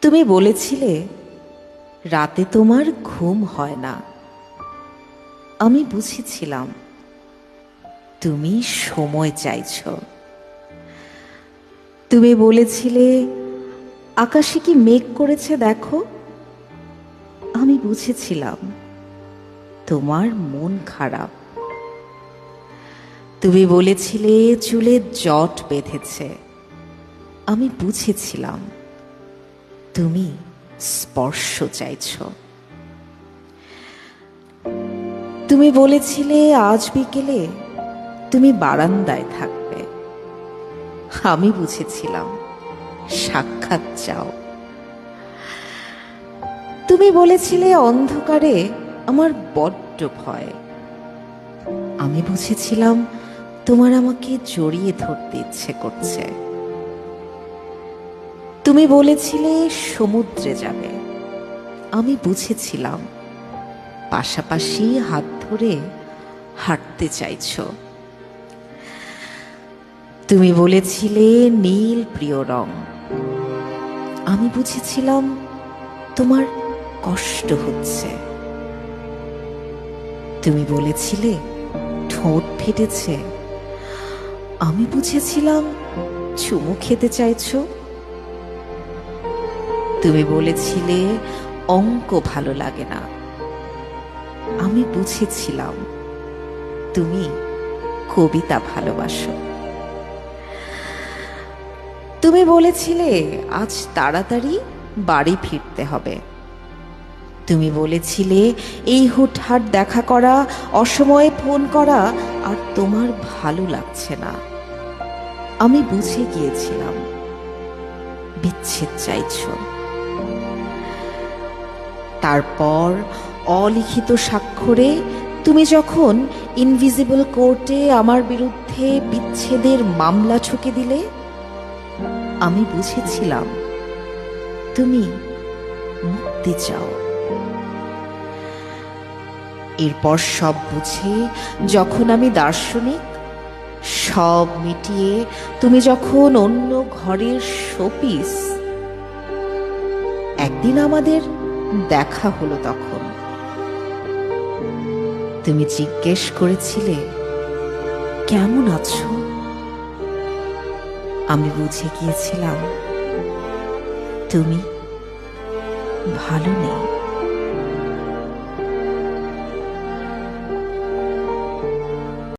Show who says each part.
Speaker 1: তুমি বলেছিলে রাতে তোমার ঘুম হয় না। আমি বুঝেছিলাম তুমি সময় চাইছ। তুমি বলেছিলে আকাশে কি মেঘ করেছে দেখো। আমি বুঝেছিলাম তোমার মন খারাপ। তুমি বলেছিলে চুলে জট বেঁধেছে। আমি বুঝেছিলাম তুমি স্পর্শ চাইছ। তুমি বলেছিলে আজ বিকেলে তুমি বারান্দায় থাকবে। আমি বুঝেছিলাম সাক্ষাৎ চাও। তুমি বলেছিলে অন্ধকারে আমার বড্ড ভয়। আমি বুঝেছিলাম তোমার আমাকে জড়িয়ে ধরতে ইচ্ছে করছে। তুমি বলেছিলে সমুদ্রে যাবে। আমি বুঝেছিলাম পাশাপাশি হাত ধরে হাঁটতে চাইছ। তুমি বলেছিলে নীল প্রিয় রং। আমি বুঝেছিলাম তোমার কষ্ট হচ্ছে। তুমি বলেছিলে ঠোঁট ফেটেছে। আমি বুঝেছিলাম চুমু খেতে চাইছো। তুমি বলেছিলে অঙ্ক ভালো লাগে না। আমি বুঝেছিলাম তুমি কবিতা ভালোবাসো। তুমি বলেছিলে আজ তাড়াতাড়ি বাড়ি ফিরতে হবে। তুমি বলেছিলে এই হুটহাট দেখা করা, অসময়ে ফোন করা আর তোমার ভালো লাগছে না। আমি বুঝে গিয়েছিলাম বিচ্ছেদ চাইছো। তারপর অলিখিত স্বাক্ষরে তুমি যখন ইনভিজিবল কোর্টে আমার বিরুদ্ধে বিচ্ছেদের মামলা ঠুকে দিলে, আমি বুঝেছিলাম তুমি মুক্তি চাও। এরপর সব বুঝে যখন আমি দার্শনিক, সব মিটিয়ে তুমি যখন অন্য ঘরের শোপিস, একদিন আমাদের দেখা হলো। তখন তুমি জিজ্ঞেস করেছিলে কেমন আছো। আমি বুঝে গিয়েছিলাম তুমি ভালো নেই।